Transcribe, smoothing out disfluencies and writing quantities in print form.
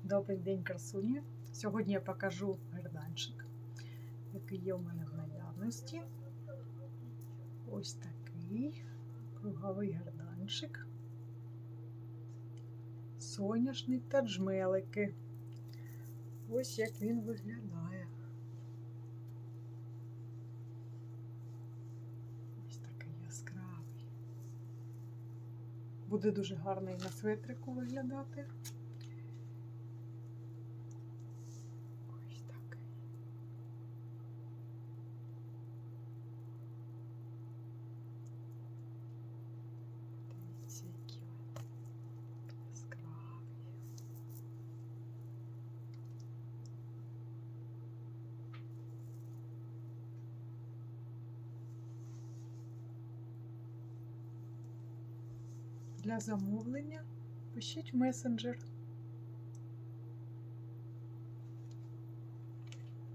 Добрий день, красуні! Сьогодні я покажу герданчик, який є у мене в наявності. Ось такий круговий герданчик, соняшник та джмелики. Ось як він виглядає. Ось такий яскравий. Буде дуже гарний на светрику виглядати. Ось такий. Дивіться, який яскравий. Для замовлення пишіть в месенджер.